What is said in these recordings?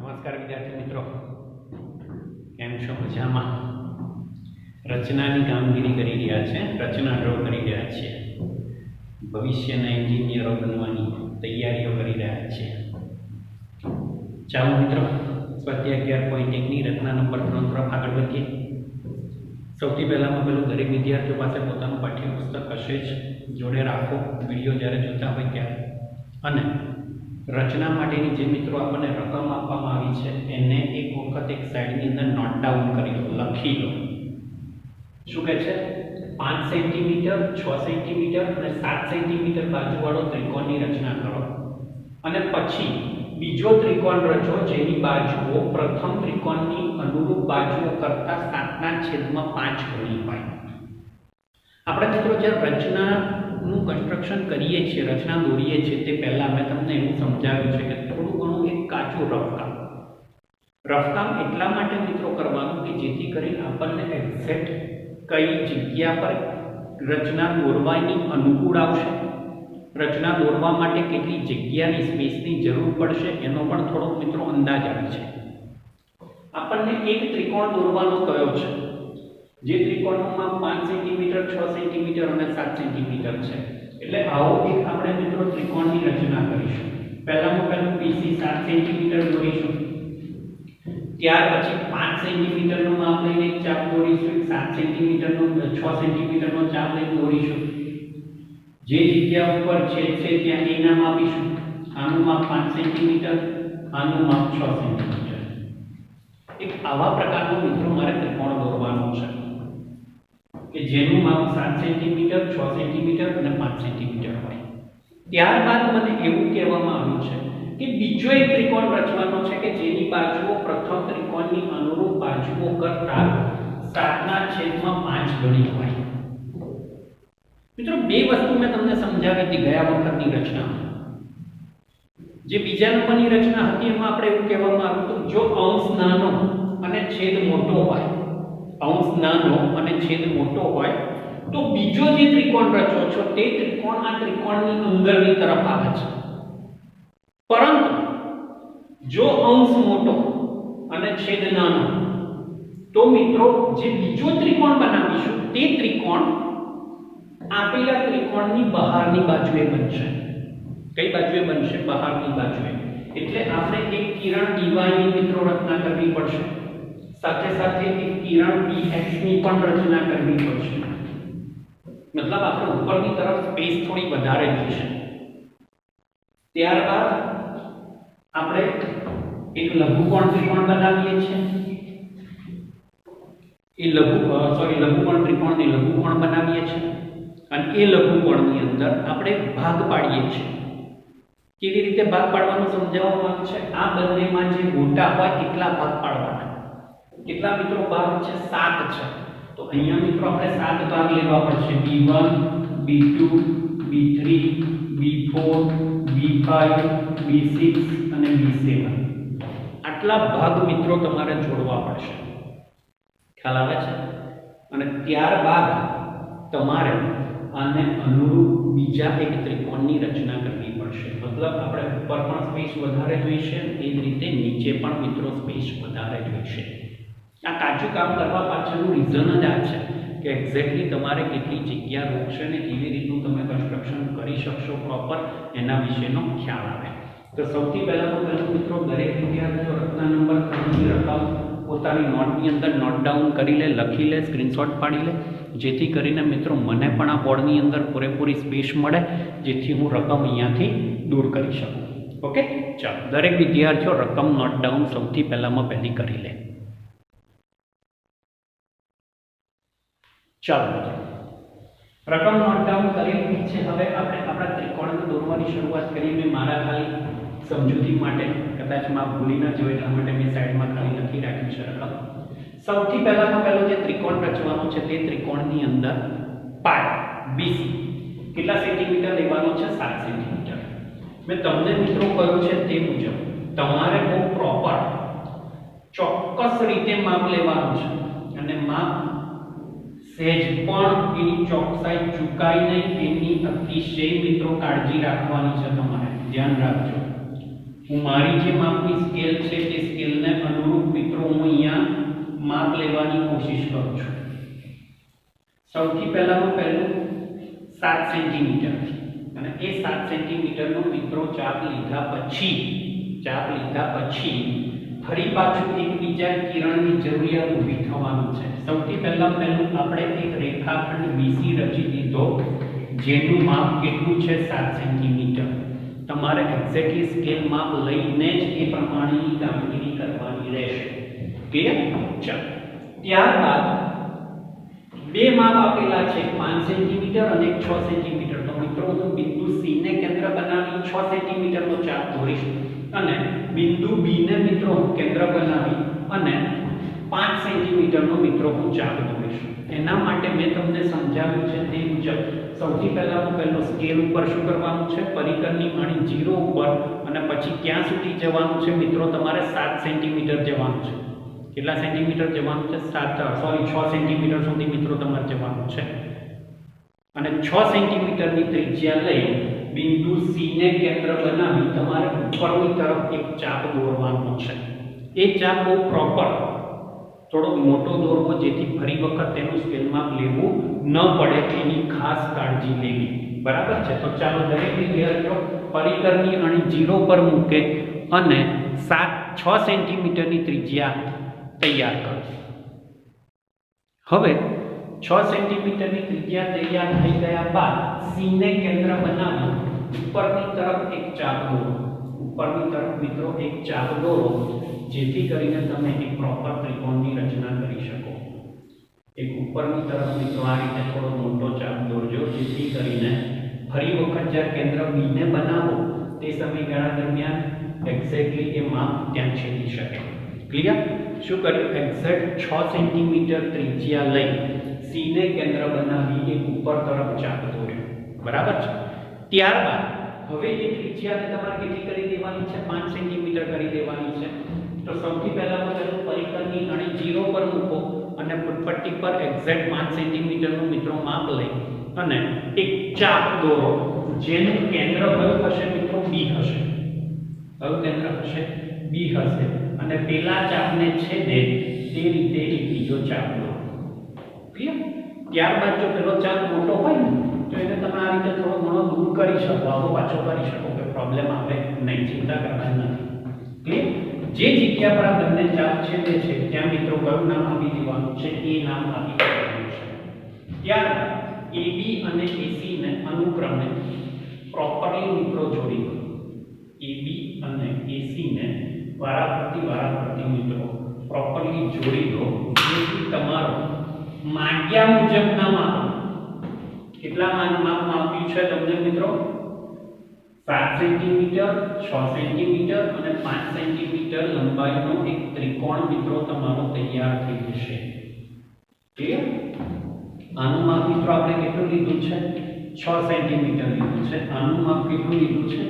નમસ્કાર વિદ્યાર્થી મિત્રો, કેમ છો? મજામાં? રચનાની કામગીરી કરી રહ્યા છે, રચના ડ્રો કરી રહ્યા છીએ, ભવિષ્યના એન્જિનિયરો બનવાની તૈયારીઓ કરી રહ્યા છીએ. ચાલો મિત્રો, સ્વાધ્યાય 11.1ની રચના નંબર 3 તરફ આગળ વધીએ. સૌથી પહેલાં દરેક વિદ્યાર્થીઓ પાસે પોતાનું પાઠ્યપુસ્તક હશે જ, જોડે રાખો વિડીયો જ્યારે જોતા હોય ત્યારે. અને રચના માટેની જે મિત્રો આપણને રકમ આપવામાં આવી છે એને એક વખત એક સાઈડની અંદર નોટ ડાઉન કરી લો, લખી લો. શું કહે છે? 5 સેન્ટીમીટર, 6 સેન્ટીમીટર અને 7 સેન્ટીમીટર બાજુવાળો ત્રિકોણની રચના કરો અને પછી બીજો ત્રિકોણ રચો જેની બાજુઓ પ્રથમ ત્રિકોણની અનુરૂપ બાજુઓ કરતાં 7/5 ગણી હોય. આપણે મિત્રો જ્યારે રચનાનું કન્સ્ટ્રક્શન કરીએ છીએ, રચના દોરીએ છીએ, તે પહેલાં મેં તમને એવું સમજાવ્યું છે કે થોડું ઘણું એક કાચું રફકામ એટલા માટે મિત્રો કરવાનું કે જેથી કરીને આપણને એક્ઝેક્ટ કઈ જગ્યા પર રચના દોરવાની અનુકૂળ આવશે, રચના દોરવા માટે કેટલી જગ્યાની સ્પેસની જરૂર પડશે એનો પણ થોડોક મિત્રો અંદાજ આવે છે. આપણને એક ત્રિકોણ દોરવાનો કયો છે, જે ત્રિકોણનું માપ 5 સેન્ટીમીટર, 6 સેન્ટીમીટર અને 7 સેન્ટીમીટર છે. એટલે આવો એક આપણે મિત્રો ત્રિકોણની રચના કરીશું. પહેલું BC 7 સેન્ટીમીટર દોરીશું, ત્યાર પછી 5 સેન્ટીમીટરનું માપ લઈને એક ચાપ દોરીશું, 7 સેન્ટીમીટરનું 6 સેન્ટીમીટરનો ચાપ લઈને દોરીશું. જે જગ્યા ઉપર છે ત્યાં એ નામ આપીશું. આનું માપ 5 સેન્ટીમીટર, આનું માપ 6 સેન્ટીમીટર. એક આવા પ્રકારનો મિત્રો મારે ત્રિકોણ દોરવાનો છે કે જેનું માપ 7 સેન્ટીમીટર, 6 સેન્ટીમીટર અને 5 સેન્ટીમીટર હોય. ત્યારબાદ મને એવું કહેવામાં આવ્યું છે કે બીજો એક ત્રિકોણ રચવાનો છે કે જેની બાજુઓ પ્રથમ ત્રિકોણની અનુરૂપ બાજુઓ કરતાં 7/5 ગણી હોય. મિત્રો બે વસ્તુ મેં તમને સમજાવી હતી ગયા વખતની રચનામાં. જે બીજા નંબરની રચના હતી એમાં આપણે એવું કહેવામાં આવ્યું હતું જો અંશ નાનો અને છેદ મોટો હોય, અંશ નાનો અને છેદ મોટો હોય તો બીજો જે ત્રિકોણ રચો છો તે ત્રિકોણ આ ત્રિકોણની અંદરની તરફ આવે છે. પરંતુ જો અંશ મોટો અને છેદ નાનો તો મિત્રો જે બીજો ત્રિકોણ બનાવીશું તે ત્રિકોણ આપેલા ત્રિકોણની બહારની બાજુએ બનશે. કઈ બાજુએ બનશે? બહારની બાજુએ. એટલે આપણે એક કિરણ dy ની મિત્રો રચના કરવી પડશે, સાથે સાથે એક કિરણ dx ની પણ રચના કરવી પડશે. મતલબ આપણે ઉપરની તરફ સ્પેસ થોડી વધારે જોઈશે. ત્યારબાદ આપણે એક લઘુકોણ ત્રિકોણ બનાવીએ છીએ. લઘુકોણ ત્રિકોણની લઘુકોણ બનાવીએ છીએ અને એ લઘુકોણની અંદર આપણે ભાગ પાડીએ છીએ. કેવી રીતે ભાગ પાડવાનું સમજાવવામાં આવ્યું છે? આ બંનેમાં જે મોટા હોય એટલા ભાગ પાડવાના. કેટલા મિત્રો ભાગ છે? 7 છે. તો અહીંયા મિત્રો આપણે 7 ભાગ લેવા પડશે. B1, B2, B3, B4, B5, B6 અને B7. આટલા ભાગ મિત્રો તમારે જોડવા પડશે. ખ્યાલ આવે છે? અને ત્યારબાદ તમારે આને અનુરૂપ બીજા એક ત્રિકોણની રચના કરવી પડશે. મતલબ આપણે ઉપર પણ સ્પેસ વધારે જોઈશે, એ જ રીતે નીચે પણ મિત્રો સ્પેસ વધારે જોઈશે. આ કાચું કામ કરવા પાછળનું રીઝન જ આ છે કે એક્ઝેક્ટલી તમારે કેટલી જગ્યા રોકશે ને કેવી રીતનું તમે કન્સ્ટ્રક્શન કરી શકશો પ્રોપર એના વિશેનો ખ્યાલ આવે. તો સૌથી પહેલાં મિત્રો દરેક વિદ્યાર્થીઓ રચના નંબર 3ની રકમ પોતાની નોટની અંદર નોટ ડાઉન કરી લે, લખી લે, સ્ક્રીનશોટ પાડી લે, જેથી કરીને મિત્રો મને પણ આ બોર્ડની અંદર પૂરેપૂરી સ્પેસ મળે, જેથી હું રકમ અહીંયાથી દૂર કરી શકું. ઓકે, ચાલો દરેક વિદ્યાર્થીઓ રકમ નોટ ડાઉન સૌથી પહેલામાં પહેલી કરી લે. ચાલો રકમ નોટ ડાઉન કરી છે. હવે આપણે આપણા ત્રિકોણને દોરવાની શરૂઆત કરીએ. મેં મારા ખાલી સમજૂતી માટે કદાચ માં ભૂલી ન જાય એટલા માટે મેં સાઈડમાં ખાલી લખી રાખ્યું છે રકમ. સૌથી પહેલો જે ત્રિકોણ રચવાનો છે તે ત્રિકોણની અંદર પાય BC કેટલા સેન્ટીમીટર લેવાનો છે? 7 સેન્ટીમીટર. મેં તમને મિત્રો કહ્યું છે તે મુજબ તમારે બહુ પ્રોપર ચોક્કસ રીતે માપ લેવાનું છે અને માપ સહેજ પણ એની ચોકસાઈ ચૂકાય નહીં એની અતિશય મિત્રો કાળજી રાખવાની છે. તમારે ધ્યાન રાખજો. હું મારી જે માપની સ્કેલ છે તે સ્કેલને અનુરૂપ મિત્રો હું અહીંયા માપ લેવાની કોશિશ કરું છું. સૌથી પહેલાનું પહેલું 7 સેન્ટીમીટર અને એ 7 સેન્ટીમીટરનો મિત્રો ચાપ લીધા પછી ફરી પાછું એકબીજા કિરણની જરૂરિયાત ઊભી થવાનું છે. સૌથી પહેલું આપણે એક રેખાખંડ BC રચી દીધો જેનું માપ કેટલું છે 7 સેન્ટીમીટર. તમારે એક્ઝેક્ટલી સ્કેલ માપ લઈને જ એ પ્રમાણેની કામગીરી કરવાની રહેશે. ક્લિયર? ચાલો, ત્યારબાદ બે માપ આપેલા છે 5 સેન્ટીમીટર અને 6 સેન્ટીમીટર. તો મિત્રો હું બિંદુ C ને કેન્દ્ર બનાવી 6 સેન્ટીમીટરનો ચાપ દોરીશ અને બિંદુ B ને મિત્રો હું કેન્દ્ર બનાવી અને 5 સેન્ટીમીટરનો મિત્રો હું ચાપ દોરીશ. એના માટે મેં તમને સમજાવ્યું છે તે મુજબ સૌથી પહેલું સ્કેલ ઉપર શું કરવાનું છે, પરિકરની અણી 0 ઉપર અને પછી ક્યાં સુધી જવાનું છે મિત્રો, તમારે 7 સેન્ટીમીટર જવાનું છે. કેટલા સેન્ટીમીટર જવાનું છે? 6 સેન્ટીમીટર સુધી મિત્રો તમારે જવાનું છે. અને 6 સેન્ટીમીટરની ત્રિજ્યા લઈ બિંદુ C ને કેન્દ્ર બનાવી તમારે ઉપરની તરફ એક ચાપ દોરવાનો છે. એ ચાપ બહુ પ્રોપર થોડો મોટો દોરવો જેથી ફરી વખત તેનું સ્કેલ માપ લેવું ન પડે એની ખાસ કાળજી લેવી. બરાબર છે? તો ચાલો દરેક વિદ્યાર્થીઓ પરિકરની અણી 0 પર મૂકે અને 6 સેન્ટીમીટરની ત્રિજ્યા તૈયાર કરો. હવે 6 સેન્ટીમીટરની ત્રિજ્યા તૈયાર થઈ ગયા બાદ C ને કેન્દ્ર બનાવી ઉપરની તરફ એક ચાપ દોરો. ઉપરની તરફ મિત્રો એક ચાપ દોરો જેથી કરીને તમે એક પ્રોપર ત્રિકોણની રચના કરી શકો. એક ઉપરની તરફ મિત્રો આ રીતે થોડો મોટો ચાપ દોરજો જેથી કરીને ફરી વખત જ્યારે કેન્દ્ર B ને બનાવો તે સમયગાળા દરમિયાન એક્ઝેક્ટલી એ માપ ત્યાં છેદી શકે. ક્લિયર? શું કર્યું? એક્ઝેક્ટ 6 સેન્ટીમીટર ત્રિજ્યા લઈ C ને કેન્દ્ર બનાવી એક ઉપર તરફ ચાપ દોર્યો. બરાબર છે? ત્યારબાદ હવે એ ત્રિજ્યાને તમારે કેટલી કરી દેવાની છે? 5 સેન્ટીમીટર કરી દેવાની છે. તો સૌથી પહેલાં પરિકરની અણી 0 પર મૂકો અને પટ્ટી પર એક્ઝેક્ટ 5 સેન્ટીમીટરનું મિત્રો માપ લઈ અને એક ચાપ દોરો જેનું કેન્દ્ર કયું હશે મિત્રો? B હશે. કયું કેન્દ્ર હશે? B હશે. અને પેલા ચાપને છેદે તે રીતે એક બીજો ચાપ દોરો. ક્લિયર? ત્યારબાદ જો પેલો ચાપ મોટો હોય ને તો એને તમે આ રીતે થોડો ઘણો દૂર કરી શકો, આવો પાછો કરી શકો, કે પ્રોબ્લેમ આવે નહીં, ચિંતા કરવાની નથી. ક્લિયર? જે જગ્યા પર આ બંને ચાપ છેદે છે ત્યાં મિત્રો કયું નામ આપી દેવાનું છે? એ નામ આપી દેવાનું છે. ત્યારબાદ AB અને AC ને અનુક્રમે પ્રોપરલી મિત્રો જોડી દો. AB અને AC ને વારાફરતી મિત્રો પ્રોપરલી જોડી દો જેથી તમારો માંગ્યા મુજબના માપ, કેટલા માપ આપ્યું છે તમને મિત્રો? 7 સેન્ટીમીટર, 6 સેન્ટીમીટર અને 5 સેન્ટીમીટર લંબાઈનો એક ત્રિકોણ મિત્રો તમારો તૈયાર થઈ જશે. ક્લિયર? આનું માપ મિત્રો આપણે કેટલું લીધું છે? 6 સેન્ટીમીટર લીધું છે. આનું માપ કેટલું લીધું છે?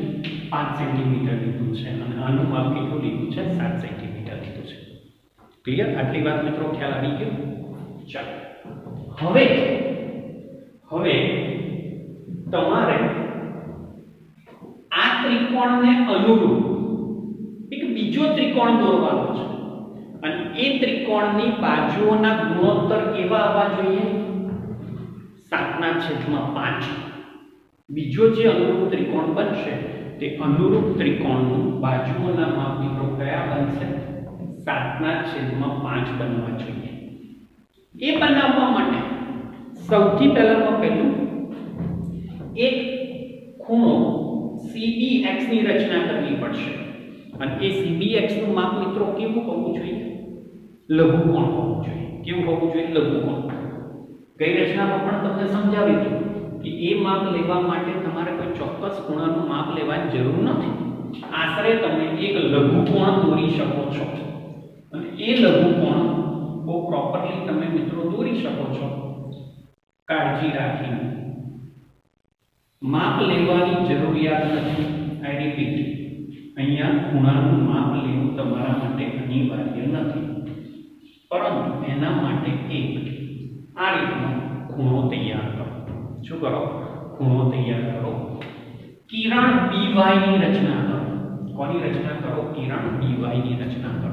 5 સેન્ટીમીટર લીધું છે. અને આનું માપ કેટલું લીધું છે? 7 સેન્ટીમીટર લીધું છે. ક્લિયર? આટલી વાત મિત્રો ખ્યાલ આવી ગયો? ચાલો, હવે તમારે આ ત્રિકોણને અનુરૂપ એક બીજો ત્રિકોણ દોરવાનો છે અને એ ત્રિકોણની બાજુઓના ગુણોત્તર કેવા આવવા જોઈએ? 7/5. બીજો જે અનુરૂપ ત્રિકોણ બનશે તે અનુરૂપ ત્રિકોણનું બાજુઓના માપ મિત્રો કયા બનશે? 7/5 બનવા જોઈએ. એ બનાવવા માટે સૌથી પહેલું એક ખૂણો CBX ની રચના કરવી પડશે અને એ CBX નું માપ મિત્રો કેવું હોવું જોઈએ? લઘુકોણ હોવું જોઈએ. કેવું હોવું જોઈએ? લઘુકોણ. કઈ રચનામાં પણ તમને સમજાવ્યું હતું કે એ માપ લેવા માટે તમારે કોઈ ચોક્કસ ખૂણાનું માપ લેવાની જરૂર નથી. આશરે તમે એક લઘુકોણ દોરી શકો છો અને એ લઘુકોણ બહુ પ્રોપરલી તમે મિત્રો દોરી શકો છો કાળજી રાખીને. માપ લેવાની જરૂરિયાત નથી. આઈ રિપીટ, અહીંયા ખૂણાનું માપ લેવું તમારા માટે અનિવાર્ય નથી, પરંતુ એના માટે એક આ રીતનો ખૂણો તૈયાર કરો. શું કરો? ખૂણો તૈયાર કરો. કિરણ BY ની રચના કરો. કોની રચના કરો? કિરણ dy ની રચના કરો.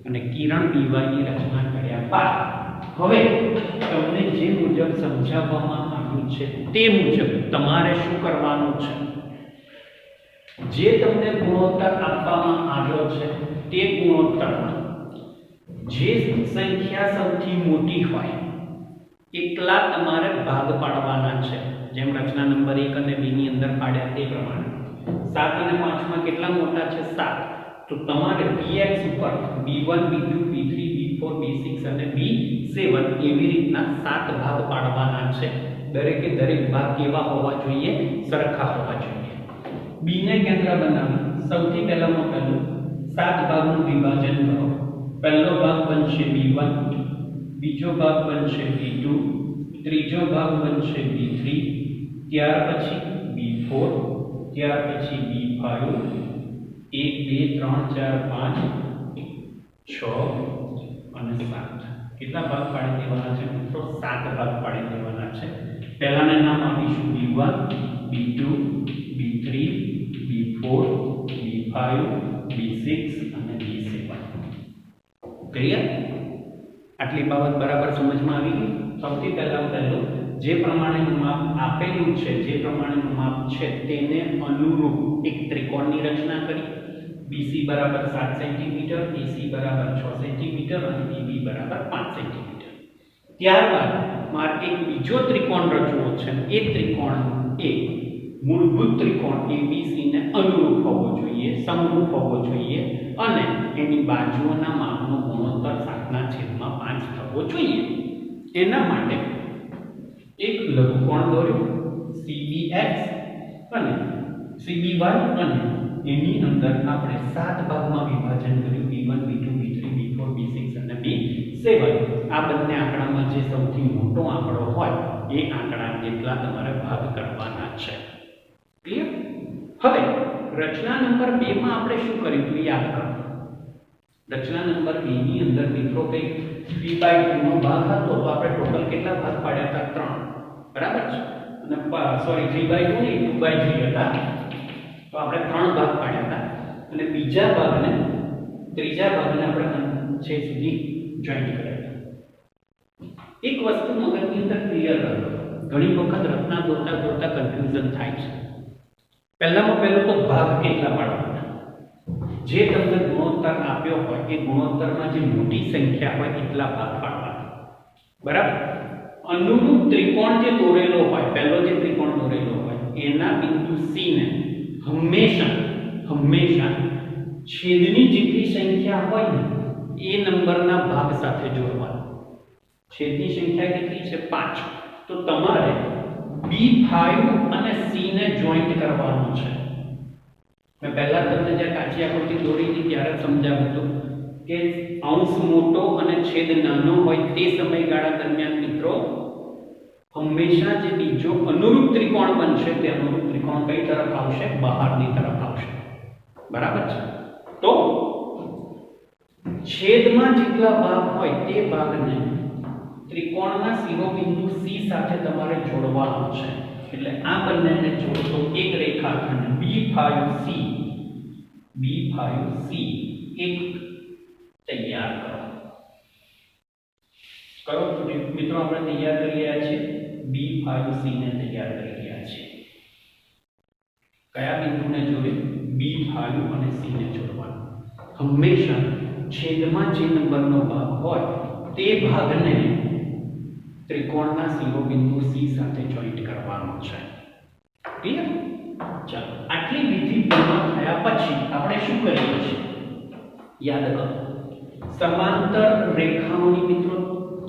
અને કિરણ dy ની રચના કર્યા બાદ હવે તમને જે મુજબ સમજાવવામાં આવ્યું છે તે મુજબ તમારે શું કરવાનું છે? જે તમને ગુણોત્તર આપવામાં આવ્યો છે તે ગુણોત્તરમાં જે સંખ્યા સૌથી મોટી હોય એટલા તમારે ભાગ પાડવાના છે. જેમ રચના નંબર 1 અને 2 ની અંદર પાડ્યા તે પ્રમાણે 7 અને 5 માં કેટલા મોટા છે? 7. તો તમારે bx ઉપર b1 b2 b3 b4 b6 અને b7 એવી રીતના 7 ભાગ પાડવાના છે. દરેકે દરેક ભાગ કેવા હોવા જોઈએ? સરખા હોવા જોઈએ. b ને કેન્દ્ર બનાવી સૌથી પહેલામાં પહેલું 7 ભાગનું વિભાજન કરો. પહેલો ભાગ બનશે b1, બીજો ભાગ બનશે b2, ત્રીજો ભાગ બનશે b3, ત્યાર પછી b4, ત્યાર પછી b5, 1 2 3 4 5 6 અને 7. કેટલા ભાગ પાડી દેવાના છે મિત્રો? 7 ભાગ પાડી દેવાના છે. પહેલાને નામ આપીશું b1, b2, b3, b4, b5, b6 અને b7. ક્લિયર? આટલી બાબત બરાબર સમજમાં આવી ગઈ? સૌથી પહેલું જે પ્રમાણેનું માપ આપેલું છે, જે પ્રમાણેનું માપ છે તેને અનુરૂપ એક ત્રિકોણની રચના કરી. BC બરાબર 7 સેન્ટીમીટર, AC બરાબર 6 સેન્ટીમીટર અને AB બરાબર 5 સેન્ટીમીટર. ત્યારબાદ મારે એક બીજો ત્રિકોણ રચવો છે. એ ત્રિકોણ એ મૂળભૂત ત્રિકોણ ABC ને અનુરૂપ હોવો જોઈએ, સમરૂપ હોવો જોઈએ અને એની બાજુઓના માપનો ગુણોત્તર 7/5 થવો જોઈએ. એના માટે એક લઘુકોણ દોર્યો CBX અને CBY અને એની અંદર આપણે 7 ભાગમાં વિભાજન કર્યું. B1 B2 B3 B4 B6 અને B7. આ બંને આંકડામાં જે સૌથી મોટો આંકડો હોય એ આંકડા જેટલા તમારે ભાગ કરવાના છે. ક્લિયર? હવે રચના નંબર 2 માં આપણે શું કર્યું હતું યાદ કરો. રચના નંબર 2 ની અંદર મિત્રો કંઈક 3/2 નો ભાગ હતો. તો આપણે ટોટલ કેટલા ભાગ પાડ્યા હતા? 3. બરાબર છે? અને સોરી 3/2 નહીં 2/3 હતા. તો આપણે 3 ભાગ પાડ્યા હતા અને ત્રીજા ભાગને આપણે છે સુધી જોઈન્ટ કર્યા હતા. એક વસ્તુ મગજની અંદર ક્લિયર કરો. ઘણી વખત રચના દોરતા કન્ફ્યુઝન થાય છે. પહેલામાં પહેલું તો ભાગ કેટલા પાડવાના? જે તમને ગુણોત્તર આપ્યો હોય એ ગુણોત્તરમાં જે મોટી સંખ્યા હોય એટલા ભાગ પાડવાના. બરાબર? અનુરૂપ ત્રિકોણ જે દોરેલો હોય, પહેલો જે ત્રિકોણ દોરેલો હોય એના બિંદુ C ને હંમેશા છેદની જેટલી સંખ્યા હોય ને એ નંબરના ભાગ સાથે જોડવાનો. છેદની સંખ્યા કેટલી છે? 5. તો તમારે B5 અને C ને જોઈન્ટ કરવાનું છે. મેં પહેલા તમને જે કાચી આકૃતિ દોરી હતી ત્યારે સમજાવ્યું હતું કે અંશ મોટો અને છેદ નાનો હોય તે સમયગાળા દરમિયાન મિત્રો હંમેશા જે બીજો અનુરૂપ ત્રિકોણ બનશે તે અનુરૂપ ત્રિકોણ કઈ તરફ આવશે? બહારની તરફ આવશે. બરાબર છે? તો છેદમાં જેટલા ભાગ હોય તે ભાગને ત્રિકોણના શિરોબિંદુ C સાથે તમારે જોડવાનો છે. એટલે આ બંનેને જોડતો એક રેખાખંડ B5C એક તૈયાર કરો. મિત્રો આપણે તૈયાર કરી રહ્યા છીએ. B5C ને તૈયાર કરી રહ્યા છીએ. કયા બિંદુને જોડે? B5 અને C ને જોડવાનું. હંમેશા છેદમાં જે નંબરનો ભાગ હોય તે ભાગને ત્રિકોણના શિરોબિંદુ C સાથે જોઈન્ટ કરવાનો છે. ક્લિયર? ચાલો આટલી વિધિ પૂર્ણ થયા પછી આપણે શું કરીએ છીએ? યાદ કરો. સમાંતર રેખાઓની મિત્રો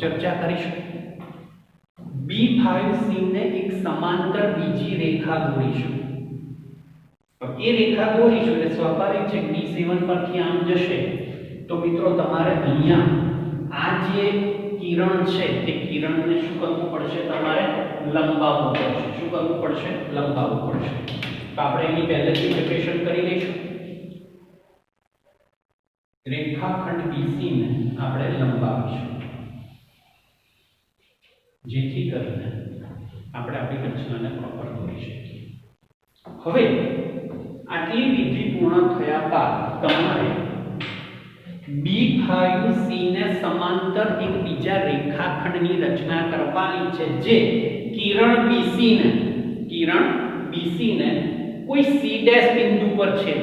ચર્ચા કરીશું. B5C ને એક સમાંતર બીજી રેખા દોરીશું. એ રેખા દોરીશું એટલે સ્વાભાવિક છે B7 પરથી આમ જશે તો મિત્રો તમારે અહીંયા આ જે કિરણ છે તે કિરણને શું કરવું પડશે? તમારે લંબાવવું પડશે. શું કરવું પડશે? લંબાવવું પડશે. તો આપણે એની પહેલેથી પ્રિપેરેશન કરી લઈશું. રેખાખંડ BC ને આપણે લંબાવીશું જેથી કરીને આપણે આપણી રચનાને પ્રોપર દોરી શકીએ. હવે આટલી વિધિ પૂર્ણ થયા બાદ તમારે B5C ને સમાંતર એક બીજા રેખાખંડની રચના કરવાની છે જે કિરણ BC ને કોઈ C' બિંદુ પર છે,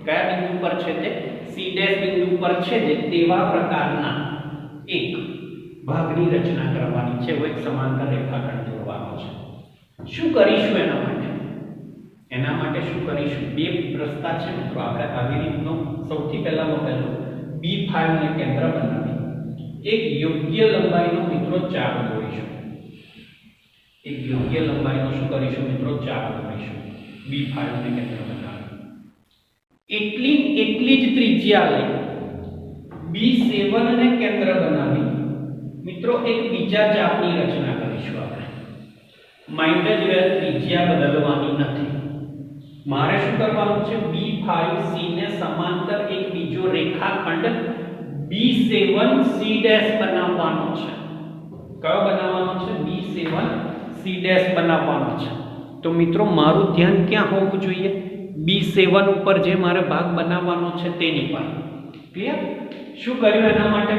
કયા બિંદુ પર છે તે C' બિંદુ પર છે તેવા પ્રકારના એક ભાગની રચના કરવાની છે, એક સમાંતર રેખાખંડ દોરવાનો છે। શું કરીશું એના માટે શું કરીશું? બે રસ્તા છે મિત્રો। આપણે આવી રીતનો સૌથી પહેલાનો B5 ને કેન્દ્ર બનાવી એક યોગ્ય લંબાઈનો મિત્રો ચાપ દોરીશું। એક યોગ્ય લંબાઈનો શું કરીશું મિત્રો? ચાપ દોરીશું। B5 ને કેન્દ્ર બનાવી એટલી જ ત્રિજ્યા લઈ B7 ને કેન્દ્ર બનાવી મિત્રો એક બીજા ચાપની રચના કરીશું। આપણે માઇન્ડ જ ત્રિજ્યા બદલવાની નથી। મારે શું કરવાનું છે? B5C ને સમાંતર એક બીજો રેખાખંડ B7C' બનાવવાનો છે। કયો બનાવવાનો છે? B7C' બનાવવાનો છે। તો મિત્રો મારું ધ્યાન ક્યાં હોવું જોઈએ? B7 ઉપર જે મારે ભાગ બનાવવાનો છે તેની પર। ક્લિયર? શું કર્યું એના માટે?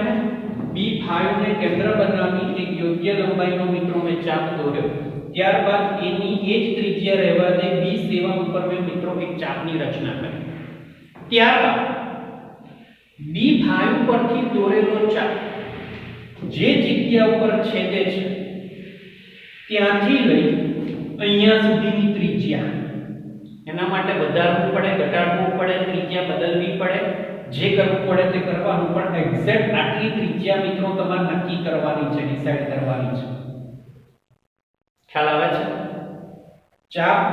B5 ને કેન્દ્ર બનાવી એક યોગ્ય લંબાઈનો મિત્રો મેં ચાપ દોર્યો। ત્યારબાદ એની એ જ ત્રિજ્યા રહેવા દે B7 ઉપર મેં મિત્રો એક ચાપની રચના કરી। ત્યારબાદ B5 પરથી દોરેલો ચાપ જે જગ્યા ઉપર છેદે છે ત્યાંથી લઈ અહીંયા સુધીની ત્રિજ્યા, એના માટે વધારવું પડે, ઘટાડવું પડે, ત્રિજ્યા બદલવી પડે, જે કરવું પડે તે કરવાનું, પણ એક્ઝેક્ટ આટલી ત્રિજ્યા મિત્રો તમારે નક્કી કરવાની છે, ડિસાઈડ કરવાની છે। ખ્યાલ આવે છે?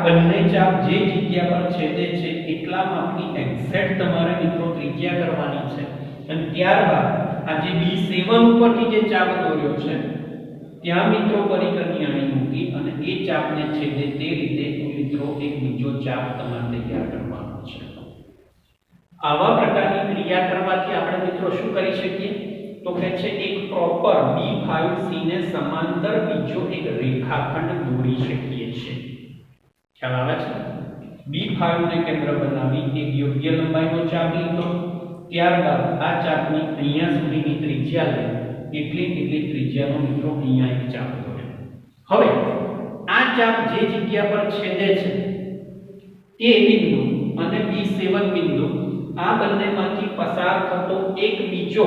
બંને ચાપ જે જગ્યા પર છેદે છે એટલા માપની એક્ઝેક્ટ તમારે મિત્રો ત્રિજ્યા કરવાની છે। અને ત્યારબાદ આ જે B7 ઉપરથી જે ચાપ દોર્યો છે ત્યાં મિત્રો પરિકરની અણી મૂકી અને એ ચાપને છેદે તે રીતે મિત્રો એક બીજો ચાપ તમારે તૈયાર કરવાનો છે। આવા પ્રકારની ક્રિયા કરવાથી આપણે મિત્રો શું કરી શકીએ? તો કે છે એક પ્રોપર B5C ને સમાંતર બીજો એક રેખાખંડ દોરી શકીએ છીએ। ખ્યાલ આવે છે? B5 ને કેન્દ્ર બનાવી એક યોગ્ય લંબાઈનો ચાપ લીધો। ત્યારબાદ આ ચાપની અહીંયા સુધીની ત્રિજ્યા લઈ એટલી ત્રિજ્યાનો મિત્રો અહીંયા એક ચાપ દોર્યો। હવે આ ચાપ જે જગ્યા પર છેદે છે તે બિંદુ અને B7 બિંદુ આ બંનેમાંથી પસાર થતો એક બીજો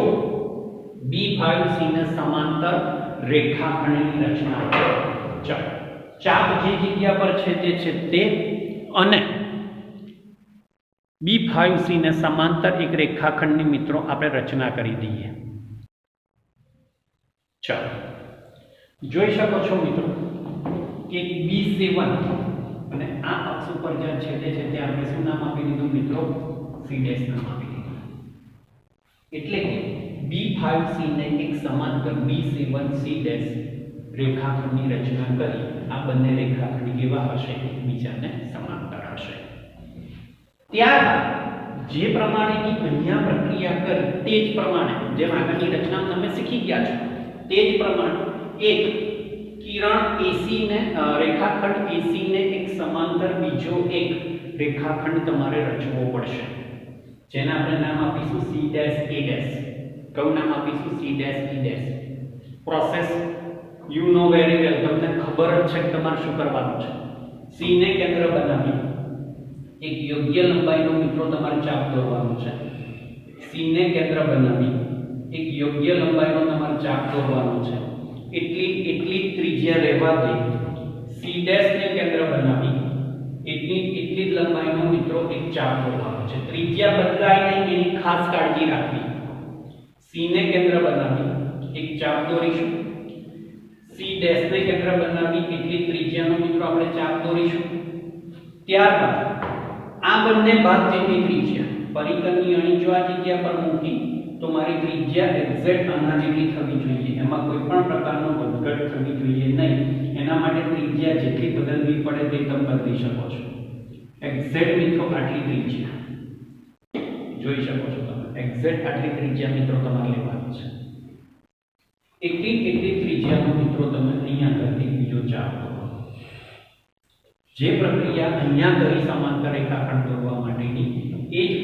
B5C ને સમાંતર રેખાખંડની રચના કરો। ચાપ જે જગ્યા પર છેદે છે તે અને B5C ને સમાંતર એક રેખાખંડની મિત્રો આપણે રચના કરી દઈએ। ચાલો જોઈ શકો છો મિત્રો કે B7 અને આ અક્ષ ઉપર જ્યાં છેદે છે ત્યાં આપણે શું નામ આપી દીધું મિત્રો? C' નામ આપી દીધું। એટલે કે B5C ને એક સમાંતર B7C' રેખાખંડની રચના કરી આ બંને રેખાખંડ કેવા હશે? એકબીજાને સમાંતર હશે। ત્યારબાદ જે પ્રમાણેની અહીંયા પ્રક્રિયા કરી તે જ પ્રમાણે જેમ આગળની રચના તમે શીખી ગયા છો તે જ પ્રમાણે એક કિરણ AC ને રેખાખંડ AC ને એક સમાંતર બીજો એક રેખાખંડ તમારે રચવો પડશે, જેને આપણે નામ આપીશું C', A'। કયું નામ આપીશું? C', E'। Process you know very well, તમને ખબર જ છે કે તમારે શું કરવાનું છે। C ને કેન્દ્ર બનાવી એક યોગ્ય લંબાઈનો મિત્રો તમારે ચાપ દોરવાનો છે। C ને કેન્દ્ર બનાવી એક યોગ્ય લંબાઈનો તમારે ચાપ દોરવાનો છે। એટલી ત્રિજ્યા રહેવા દે। C' ને કેન્દ્ર બનાવી એટલી જ લંબાઈનો મિત્રો એક ચાપ દોરવાનો છે। ત્રિજ્યા બદલાય નહીં એની ખાસ કાળજી રાખવી। C ને કેન્દ્ર બનાવી એક ચાપ દોરીશું। C' ને કેન્દ્ર બનાવી એટલી ત્રિજ્યાનો મિત્રો આપણે ચાપ દોરીશું। ત્યારબાદ આ બંને ભાગ જેટલી ત્રિજ્યા પરિકરની અણી જો આ જગ્યા પર મૂકી તો મારી ત્રિજ્યા એક્ઝેક્ટ આના જેટલી થવી જોઈએ, એમાં કોઈ પણ પ્રકારનો વધઘટ થવી જોઈએ નહીં। એના માટે ત્રિજ્યા જેટલી બદલવી પડે તે તમે બદલી શકો છો। એક્ઝેક્ટ મિત્રો આટલી ત્રિજ્યા જોઈ શકો છો તમે, એક્ઝેક્ટ આટલી ત્રિજ્યા મિત્રો તમારે લેવાની છે। એટલી ત્રિજ્યાનો મિત્રો તમે અહીંયા કરતી બીજો ચાપ દોરો। જે પ્રક્રિયા અહીંયા કરી સમાંતર રેખાખંડ દોરવા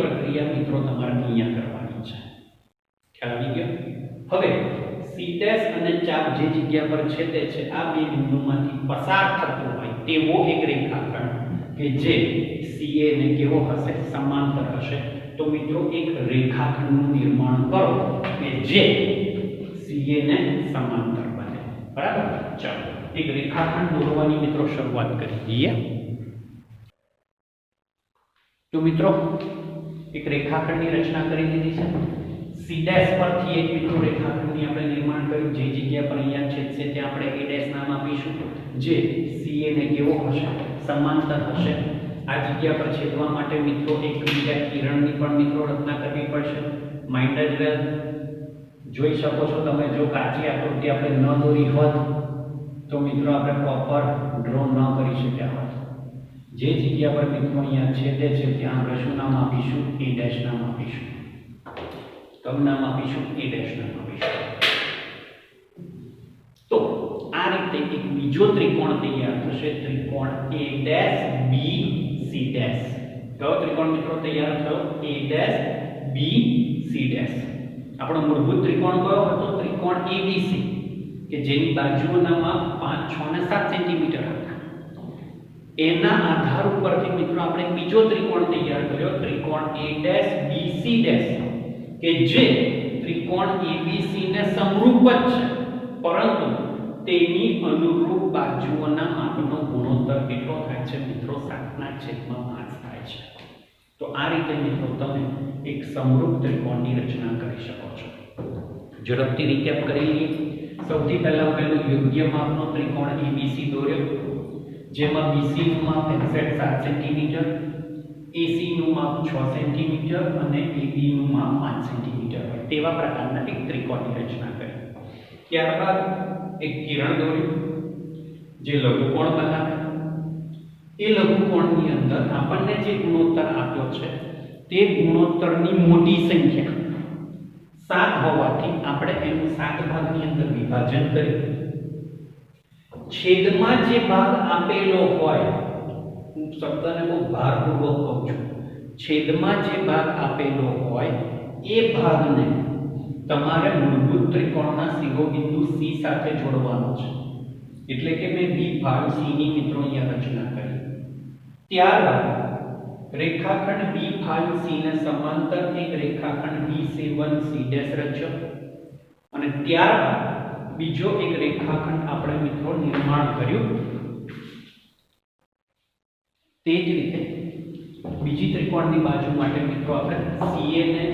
પ્રક્રિયા મિત્રો તમારે અહીંયા કરવાની છે. ખ્યાલ આવી ગયો? હવે C' અને ચાપ જે જગ્યા પર છેદે છે આ બે બિંદુમાંથી પસાર થતો હોય તેવો એક રેખાખંડ કે જે CA ને કેવો હશે? સમાંતર હશે. તો મિત્રો એક રેખાખંડનું નિર્માણ કરો કે જે CA ને સમાંતર બને. બરાબર? ચાલો એક રેખાખંડ દોરવાની મિત્રો શરૂઆત કરી દઈએ. તો મિત્રો એક રેખાખંડની રચના કરી દીધી છે. C' પરથી એક મિત્રો રેખાખંડની આપણે નિર્માણ કર્યું. જે જગ્યા પર અહીંયા છેદશે ત્યાં આપણે A' નામ આપીશું, જે CA ને કેવો હશે? સમાંતર હશે. આ જગ્યા પર છેદવા માટે મિત્રો એક બીજા કિરણની પણ મિત્રો રચના કરવી પડશે. માઇન્ડ જ વેલ જોઈ શકો છો તમે, જો કાચી આકૃતિ આપણે ન દોરી હોત તો મિત્રો આપણે પ્રોપર ડ્રો ન કરી શક્યા હોત. જે જગ્યા પર મિત્રો અહીંયા છેદે છે ત્યાં આપણે શું નામ આપીશું? A' નામ આપીશું. કયું નામ આપીશું? A' નામ આપીશું. તો આ રીતે એક બીજો ત્રિકોણ તૈયાર થશે, ત્રિકોણ A'BC'. કયો ત્રિકોણ મિત્રો તૈયાર થયો? A'BC'. આપણો મૂળભૂત ત્રિકોણ કયો હતો? ત્રિકોણ ABC કે જેની બાજુઓના માપ 5, 6 અને 7 સેન્ટીમીટર હતા. એના આધાર ઉપરથી મિત્રો આપણે બીજો ત્રિકોણ તૈયાર કર્યો, ત્રિકોણ A'BC' કે જે ત્રિકોણ ABC ને સમરૂપ જ છે, પરંતુ તેની અનુરૂપ બાજુઓના માપનો ગુણોત્તર કેટલો થાય છે મિત્રો? 7/5 થાય છે. તો આ રીતે મિત્રો તમે એક સમરૂપ ત્રિકોણની રચના કરી શકો છો. ઝડપથી રીકેપ કરી લઈએ. સૌથી પહેલા યોગ્ય માપનો ત્રિકોણ ABC દોર્યો, જેમાં BC નું માપ એક્ઝેક્ટ 7 સેન્ટીમીટર, AC નું માપ 6 સેન્ટીમીટર અને AB નું માપ 5 સેન્ટીમીટર હોય તેવા પ્રકારના એક ત્રિકોણની રચના કરી. ત્યારબાદ એક કિરણ દોર્યું જે લઘુકોણ બનાવે. એ લઘુકોણની અંદર આપણને જે ગુણોત્તર આપ્યો છે તે ગુણોત્તરની મોટી સંખ્યા 7 હોવાથી આપણે એનું 7 ભાગની અંદર વિભાજન કર્યું. છેદમાં જે ભાગ આપેલો હોય, હું શબ્દને બહુ ભારપૂર્વક કહું છું, છેદમાં જે ભાગ આપેલો હોય એ ભાગને તમારે મૂળભૂત ત્રિકોણના શિરોબિંદુ C સાથે જોડવાનો છે. એટલે કે મેં B ભાગ C ની મિત્રો અહીંયા રચના કરી. ત્યારબાદ રેખાખંડ B ભાગ C ને સમાંતર એક રેખાખંડ B7C' રચ્યો અને ત્યારબાદ બીજો એક રેખાખંડ આપણે મિત્રો નિર્માણ કર્યું. તે જ રીતે બીજી ત્રિકોણની બાજુ માટે મિત્રો આપણે CA ને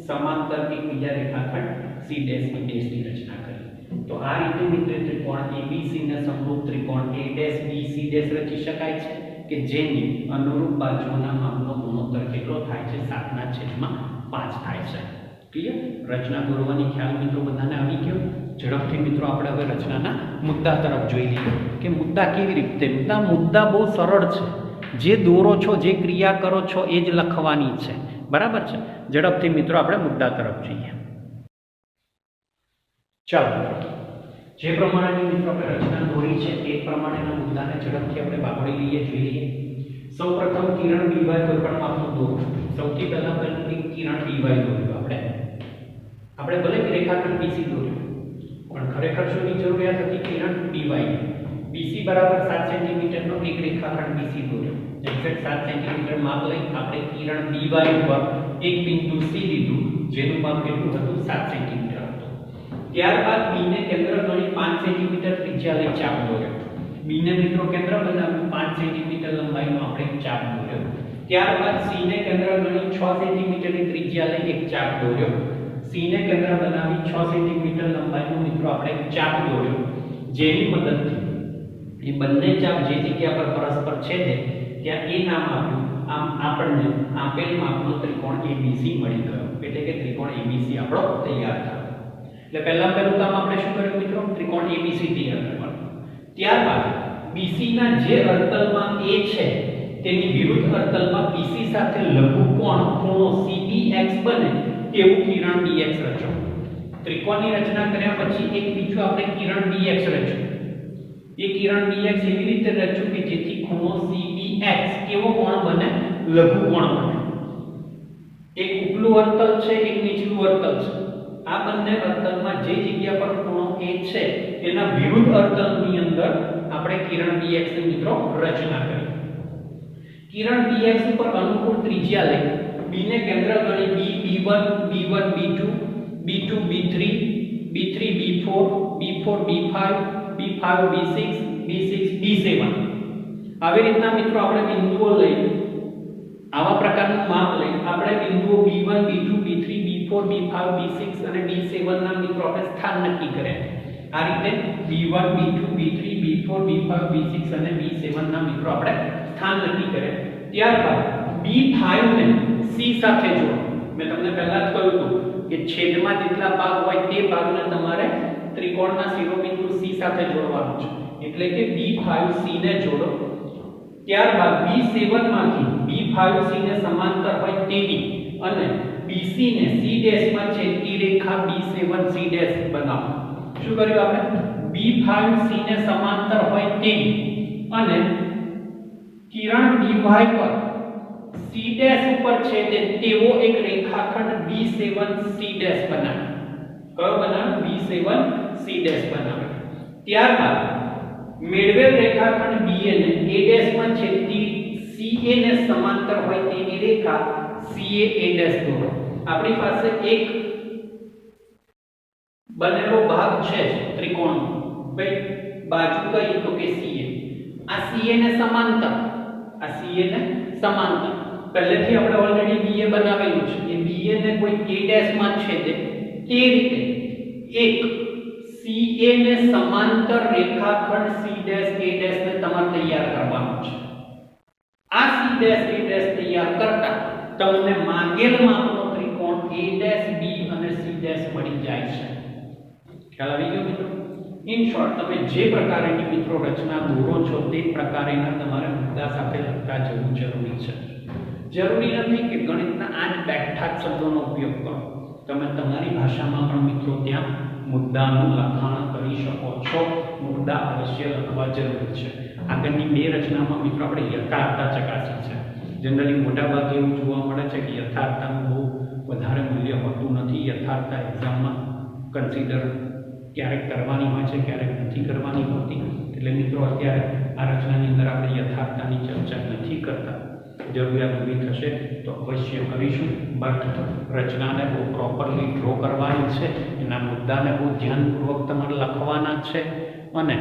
સમાંતર એક બીજા રેખાખંડ C' ની રચના કરી. તો આ રીતે મિત્રો ત્રિકોણ ABC ને સમરૂપ ત્રિકોણ A'BC' રચી શકાય છે કે જેની અનુરૂપ બાજુઓના માપનો ગુણોત્તર કેટલો થાય છે? 7/5 થાય છે. ક્લિયર? રચના દોરવાની ખ્યાલ મિત્રો બધાને આવી ગયો. ઝડપથી મિત્રો આપણે હવે રચનાના મુદ્દા તરફ જોઈ લઈએ કે મુદ્દા કેવી રીતે. મુદ્દા બહુ સરળ છે. જે દોરો છો, જે ક્રિયા કરો છો એ જ લખવાની છે. બરાબર છે? ઝડપથી મિત્રો આપણે મુદ્દા તરફ જઈએ. ચાલો, જે પ્રમાણેની મિત્રો આપણે રચના દોરી છે તે પ્રમાણેના મુદ્દાને ઝડપથી આપણે બાગડી લઈએ, જોઈ લઈએ. સૌપ્રથમ કિરણ BY કોઈ પણ માપનું દોરો. સૌથી પહેલા કિરણ BY દોર્યું આપણે ભલે રેખાખંડ BC દોર્યું, પણ ખરેખર શોની જરૂરિયાત હતી? કિરણ BY. BC બરાબર 7 સેન્ટીમીટરનો એક રેખાખંડ BC દોર્યો. એક્ઝેક્ટ 7 સેન્ટીમીટર માપ લઈ આપણે કિરણ BY ઉપર એક બિંદુ C લીધું, જેનું માપ કેટલું હતું? 7 સેન્ટીમીટર હતું. ત્યારબાદ B ને કેન્દ્ર ગણી 5 સેન્ટીમીટર ત્રિજ્યા લઈ ચાપ દોર્યો. B ને મિત્રો કેન્દ્ર બનાવ્યું, 5 સેન્ટીમીટર લંબાઈનો આપણે એક ચાપ દોર્યો. ત્યારબાદ C ને કેન્દ્ર ગણી 6 સેન્ટીમીટરની ત્રિજ્યા લઈ એક ચાપ દોર્યો. C ને કેન્દ્ર બનાવી 6 સેન્ટીમીટર લંબાઈનો મિત્રો આપણે એક ચાપ દોર્યો, જેની મદદથી એ બંને ચાપ જે જગ્યા પર પરસ્પર છેદે ત્યાં એ નામ આપ્યું. આમ આપણને આપેલ માપનો ત્રિકોણ ABC મળી ગયો. એટલે કે ત્રિકોણ ABC આપણો તૈયાર થયો. એટલે પહેલું કામ આપણે શું કર્યું મિત્રો? ત્રિકોણ ABC તૈયાર કરવાનું. ત્યારબાદ BC ના જે અર્તલમાં A છે તેની વિરુદ્ધ અર્તલમાં BC સાથે લઘુકોણ ખૂણો CBX બને તેવું કિરણ BX રચો. ત્રિકોણની રચના કર્યા પછી એક બીજું આપણે કિરણ BX રચ્યું. એ કિરણ BX એવી રીતે રચ્યું કે જેથી ખૂણો CBX કેવો કોણ બને? લઘુકોણ બને. ઉપલું અર્તલ છે એક નીચલું અર્તલ છે. આ બંને અર્તલમાં જે જગ્યા પર ખૂણો A છે એના વિરુદ્ધ અર્તલની અંદર આપણે કિરણ BX ની મિત્રો રચના કરી. કિરણ BX ઉપર અનુકૂળ ત્રિજ્યા લઈ B ને કેન્દ્ર ગણી B1 B1 B2 B2 B3 B3 B4 B4 B5 B5 B6 B6 B7 આવી રીતના મિત્રો આપણે બિંદુઓ લઈ આવા પ્રકારનું માપ લઈ આપણે બિંદુઓ B1 B2 B3 B4 B5 B6 અને B7 ના મિત્રો આપણે સ્થાન નક્કી કર્યા. આ રીતે B1 B2 B3 B4 B5 B6 અને B7 ના મિત્રો આપણે સ્થાન નક્કી કર્યા. ત્યારબાદ B5 ને C સાથે જોડો. મેં તમને પહેલા જ કહ્યું હતું કે છેદમાં જેટલા ભાગ હોય તે ભાગને તમારે ત્રિકોણના શિરોબિંદુ C સાથે જોડવાનો છે. એટલે કે B5 C ને જોડો. ત્યારબાદ B7 માંથી B5 C ને સમાંતર હોય તેવી અને BC ને C' માં છેદતી રેખા B7 C' બનાવો. શું કર્યું આપણે? B5 C ને સમાંતર હોય તેવી અને કિરણ dy પર C' ઉપર છેદે તેવો એક રેખાખંડ B7 C' બનાવો. કયો બનાવો? B7 C' બનાવો. ત્યારબાદ મેળવેલ રેખાખંડ BA ને A' માં છેદતી CA ને સમાંતર હોય તેવી રેખા CA A' દોરો. આપણી પાસે એક બનેલો ભાગ છે ત્રિકોણ ભાઈ બાજુ કઈ તો કે CA. આ CA ને સમાંતર પહેલેથી આપણે ઓલરેડી BA બનાવેલું છે. એ BA ને કોઈ A' માં છેદે તે રીતે એક CA ને સમાંતર રેખાખંડ C' A' ને તમારે તૈયાર કરવાનું છે. આ C' A' તૈયાર કરતા તમને માંગેલ માપનો ત્રિકોણ A' B અને C' મળી જાય છે. ખ્યાલ આવી ગયો મિત્રો? ઇન શોર્ટ તમે જે પ્રકારની મિત્રો રચના દોરો છો તે પ્રકારના તમારે મુદ્દા સાથે લખતા જવું જરૂરી છે. જરૂરી નથી કે ગણિતના આ જ બેઠા શબ્દોનો ઉપયોગ કરો. તમે તમારી ભાષામાં પણ મિત્રો ત્યાં મુદ્દાનું લખાણ કરી શકો છો. મુદ્દા અવશ્ય લખવા જરૂરી છે. આગળની બે રચનામાં મિત્રો આપણે યથાર્થતા ચકાસી છે. જનરલી મોટાભાગે એવું જોવા મળે છે કે યથાર્થતાનું બહુ વધારે મૂલ્ય હોતું નથી. યથાર્થતા એક્ઝામમાં કન્સિડર ક્યારેક કરવાની હોય છે, ક્યારેક નથી કરવાની હોતી. એટલે મિત્રો અત્યારે આ રચનાની અંદર આપણે યથાર્થતાની ચર્ચા નથી કરતા. જરૂરિયાત ઊભી થશે તો અવશ્ય કરીશું. બટ રચનાને બહુ પ્રોપરલી ડ્રો કરવાની છે. એના મુદ્દાને બહુ ધ્યાનપૂર્વક તમારે લખવાના છે અને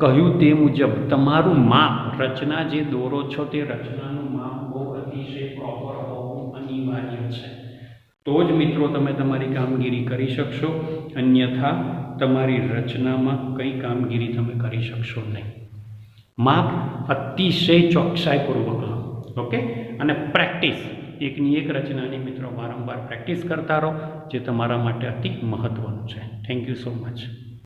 કહ્યું તે મુજબ તમારું માપ રચના જે દોરો છો તે રચનાનું માપ બહુ અતિશય પ્રોપર હોવું અનિવાર્ય છે. તો જ મિત્રો તમે તમારી કામગીરી કરી શકશો. અન્યથા તમારી રચનામાં કઈ કામગીરી તમે કરી શકશો નહીં. માપ અતિશય ચોકસાઈપૂર્વક લો. ઓકે? અને પ્રેક્ટિસ એકની એક રચનાની મિત્રો વારંવાર પ્રેક્ટિસ કરતા રહો, જે તમારા માટે અતિ મહત્વનું છે. Thank you so much.